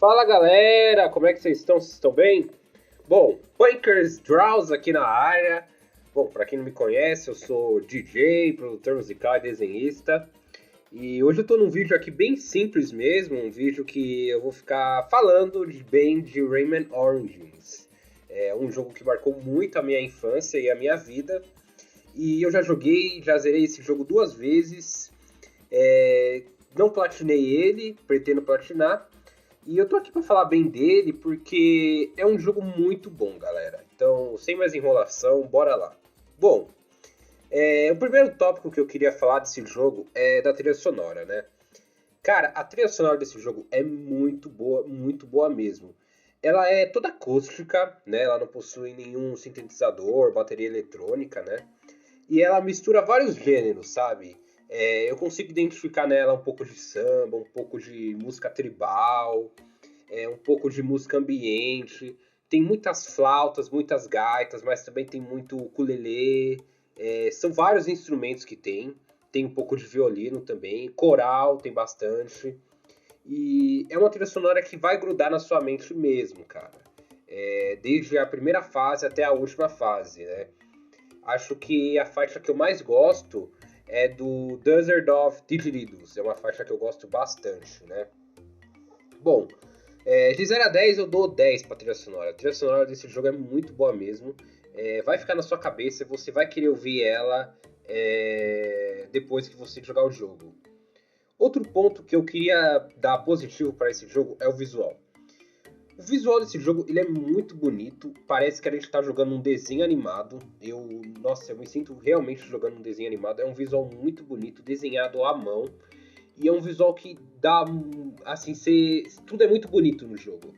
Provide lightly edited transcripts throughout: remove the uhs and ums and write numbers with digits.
Fala galera, como é que vocês estão? Vocês estão bem? Bom, Punkers Draws aqui na área. Bom, para quem não me conhece, eu sou DJ, produtor musical e desenhista. E hoje eu tô num vídeo aqui bem simples mesmo, um vídeo que eu vou ficar falando de Rayman Origins. É um jogo que marcou muito a minha infância e a minha vida. E eu já joguei, já zerei esse jogo 2 vezes. Não platinei ele, pretendo platinar. E eu tô aqui pra falar bem dele porque é um jogo muito bom, galera. Então, sem mais enrolação, bora lá. Bom, o primeiro tópico que eu queria falar desse jogo é da trilha sonora, né? Cara, a trilha sonora desse jogo é muito boa mesmo. Ela é toda acústica, né? Ela não possui nenhum sintetizador, bateria eletrônica, né? E ela mistura vários gêneros, sabe? Eu consigo identificar nela um pouco de samba, um pouco de música tribal, um pouco de música ambiente. Tem muitas flautas, muitas gaitas, mas também tem muito ukulele. São vários instrumentos que tem. Tem um pouco de violino também. Coral tem bastante. E é uma trilha sonora que vai grudar na sua mente mesmo, cara. Desde a primeira fase até a última fase, né? Acho que a faixa que eu mais gosto é do Desert of Didgeridoo. É uma faixa que eu gosto bastante, né? Bom, de 0 a 10 eu dou 10 pra trilha sonora. A trilha sonora desse jogo é muito boa mesmo. Vai ficar na sua cabeça, você vai querer ouvir ela depois que você jogar o jogo. Outro ponto que eu queria dar positivo para esse jogo é o visual. O visual desse jogo ele é muito bonito, parece que a gente está jogando um desenho animado. Nossa, eu me sinto realmente jogando um desenho animado. É um visual muito bonito, desenhado à mão. E é um visual que dá, assim, tudo é muito bonito no jogo.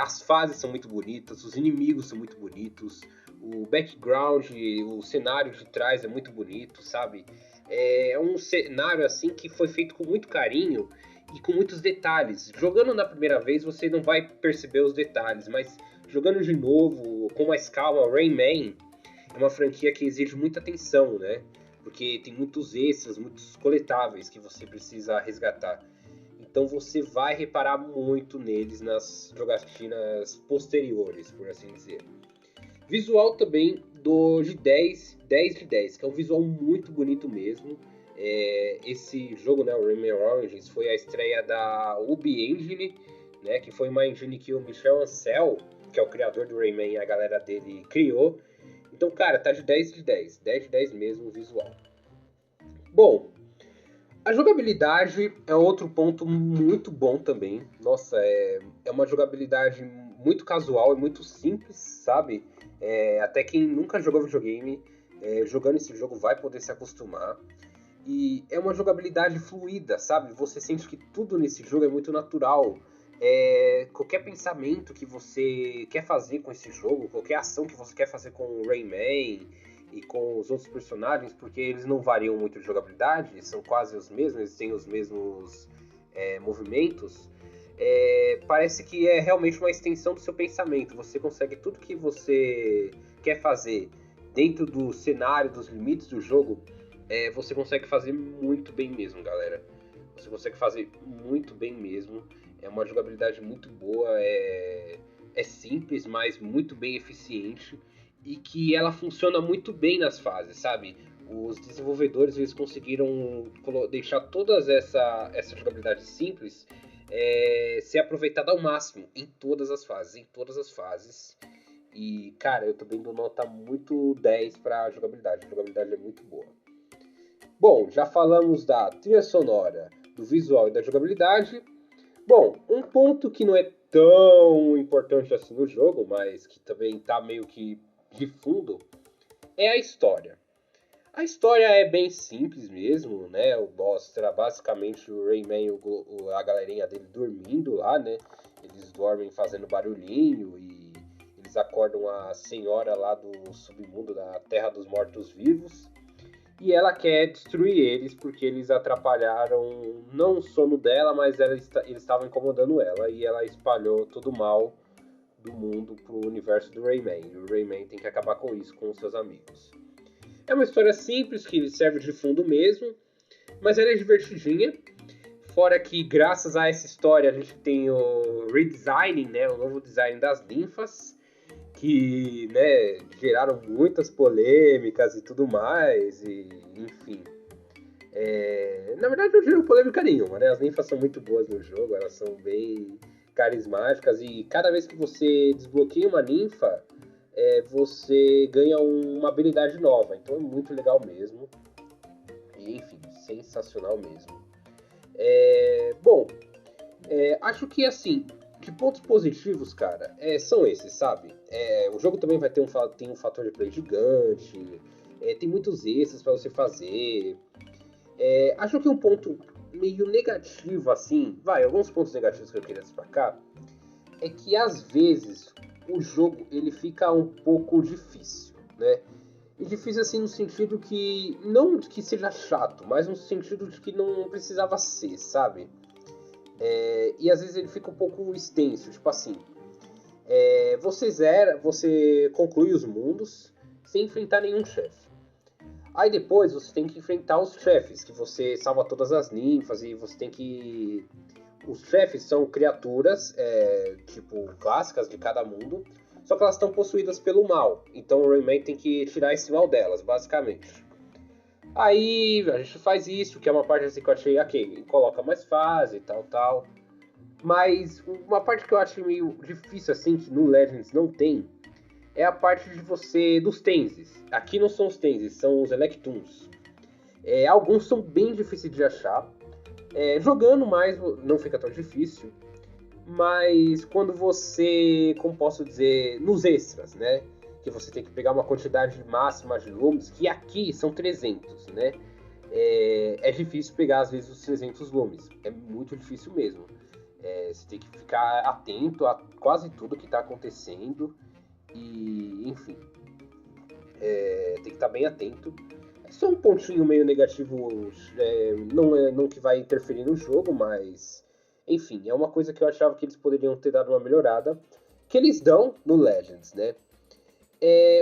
As fases são muito bonitas, os inimigos são muito bonitos, o background, o cenário de trás é muito bonito, sabe? É um cenário, assim, que foi feito com muito carinho e com muitos detalhes. Jogando na primeira vez você não vai perceber os detalhes, mas jogando de novo, com mais calma, Rayman é uma franquia que exige muita atenção, né? Porque tem muitos extras, muitos coletáveis que você precisa resgatar. Então você vai reparar muito neles nas jogatinas posteriores, por assim dizer. Visual também de 10 de 10, que é um visual muito bonito mesmo. Esse jogo, né, o Rayman Origins, foi a estreia da Ubi Engine, né, que foi uma engine que o Michel Ancel, que é o criador do Rayman e a galera dele, criou. Então, cara, tá de 10 de 10. 10 de 10 mesmo o visual. Bom, a jogabilidade é outro ponto muito bom também. Nossa, é uma jogabilidade muito casual e muito simples, sabe? Até quem nunca jogou videogame, jogando esse jogo vai poder se acostumar. E é uma jogabilidade fluida, sabe? Você sente que tudo nesse jogo é muito natural. Qualquer pensamento que você quer fazer com esse jogo, qualquer ação que você quer fazer com o Rayman e com os outros personagens, porque eles não variam muito de jogabilidade, eles são quase os mesmos, eles têm os mesmos movimentos. Parece que é realmente uma extensão do seu pensamento. Você consegue tudo que você quer fazer dentro do cenário, dos limites do jogo. Você consegue fazer muito bem mesmo, galera. Você consegue fazer muito bem mesmo. É uma jogabilidade muito boa, é simples, mas muito bem eficiente. E que ela funciona muito bem nas fases, sabe? Os desenvolvedores eles conseguiram deixar toda essa jogabilidade simples ser aproveitada ao máximo em todas as fases. Em todas as fases. E, cara, eu também dou nota muito 10 pra jogabilidade. A jogabilidade é muito boa. Bom, já falamos da trilha sonora, do visual e da jogabilidade. Bom, um ponto que não é tão importante assim no jogo, mas que também tá meio que de fundo, é a história. A história é bem simples mesmo, né? Mostra basicamente o Rayman e a galerinha dele dormindo lá, né? Eles dormem fazendo barulhinho e eles acordam a senhora lá do submundo, da Terra dos Mortos-Vivos. E ela quer destruir eles porque eles atrapalharam não o sono dela, mas eles estavam incomodando ela. E ela espalhou todo o mal do mundo pro universo do Rayman. E o Rayman tem que acabar com isso com os seus amigos. É uma história simples que serve de fundo mesmo, mas ela é divertidinha. Fora que, graças a essa história, a gente tem o redesigning, né? O novo design das ninfas, que, né, geraram muitas polêmicas e tudo mais, e enfim. Na verdade, não gerou polêmica nenhuma, né? As ninfas são muito boas no jogo, elas são bem carismáticas, e cada vez que você desbloqueia uma ninfa, você ganha uma habilidade nova, então é muito legal mesmo. E, enfim, sensacional mesmo. Bom, acho que assim, de pontos positivos, cara, são esses, sabe? O jogo também vai ter tem um fator de play gigante, tem muitos extras pra você fazer. Acho que um ponto meio negativo, assim, alguns pontos negativos que eu queria destacar, é que às vezes o jogo ele fica um pouco difícil, né? E difícil assim no sentido que, não que seja chato, mas no sentido de que não precisava ser, sabe? E às vezes ele fica um pouco extenso, tipo assim, você conclui os mundos sem enfrentar nenhum chefe. Aí depois você tem que enfrentar os chefes, que você salva todas as ninfas e você tem que... Os chefes são criaturas, tipo, clássicas de cada mundo, só que elas estão possuídas pelo mal. Então o Rayman tem que tirar esse mal delas, basicamente. Aí a gente faz isso, que é uma parte assim que eu achei, ok, coloca mais fase e tal. Mas uma parte que eu acho meio difícil assim, que no Legends não tem, é a parte de dos Tenses. Aqui não são os Tenses, são os Electoons. Alguns são bem difíceis de achar. Jogando mais não fica tão difícil. Mas quando você, como posso dizer, nos extras, né? Que você tem que pegar uma quantidade máxima de lumes, que aqui são 300, né? É difícil pegar, às vezes, os 300 lumes. É muito difícil mesmo. Você tem que ficar atento a quase tudo que está acontecendo. E, enfim, tem que estar bem atento. É só um pontinho meio negativo, não que vai interferir no jogo, mas... Enfim, é uma coisa que eu achava que eles poderiam ter dado uma melhorada, que eles dão no Legends, né?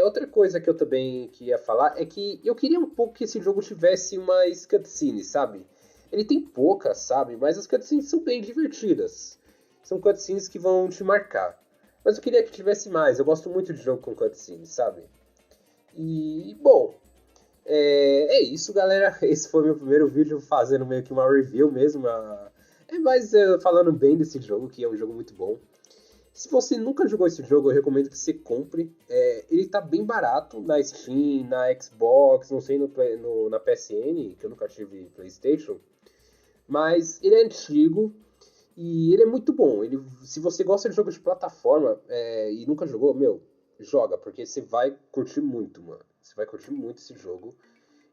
Outra coisa que eu também queria falar é que eu queria um pouco que esse jogo tivesse umas cutscenes, sabe? Ele tem poucas, sabe? Mas as cutscenes são bem divertidas. São cutscenes que vão te marcar. Mas eu queria que tivesse mais. Eu gosto muito de jogo com cutscenes, sabe? E, bom, isso, galera. Esse foi meu primeiro vídeo fazendo meio que uma review mesmo. Mas falando bem desse jogo, que é um jogo muito bom. Se você nunca jogou esse jogo, eu recomendo que você compre. Ele tá bem barato na Steam, na Xbox, não sei na PSN, que eu nunca tive PlayStation. Mas ele é antigo e ele é muito bom. Se você gosta de jogos de plataforma e nunca jogou, joga, porque você vai curtir muito, mano. Você vai curtir muito esse jogo.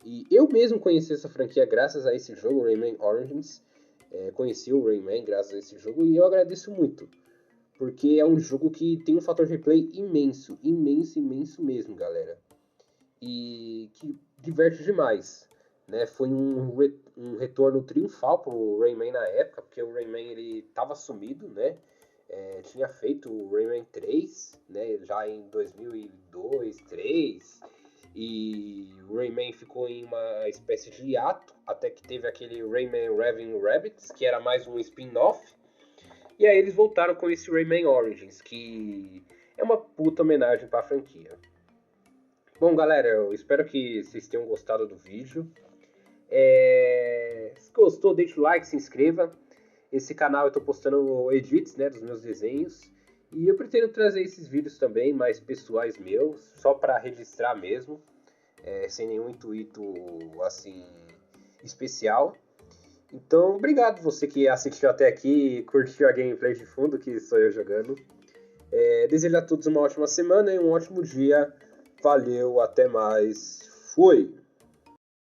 E eu mesmo conheci essa franquia graças a esse jogo, Rayman Origins. Conheci o Rayman graças a esse jogo e eu agradeço muito. Porque é um jogo que tem um fator de replay imenso, imenso, imenso mesmo, galera. E que diverte demais. Né? Foi um retorno triunfal pro Rayman na época, porque o Rayman ele tava sumido, né? Tinha feito o Rayman 3, né? Já em 2002, 2003. E o Rayman ficou em uma espécie de hiato, até que teve aquele Rayman Raving Rabbids, que era mais um spin-off. E aí eles voltaram com esse Rayman Origins, que é uma puta homenagem pra franquia. Bom, galera, eu espero que vocês tenham gostado do vídeo. Se gostou, deixa o like, se inscreva. Esse canal eu tô postando edits, né, dos meus desenhos. E eu pretendo trazer esses vídeos também, mais pessoais meus, só para registrar mesmo. Sem nenhum intuito, assim, especial. Então, obrigado você que assistiu até aqui e curtiu a gameplay de fundo, que sou eu jogando. Desejo a todos uma ótima semana e um ótimo dia. Valeu, até mais. Fui!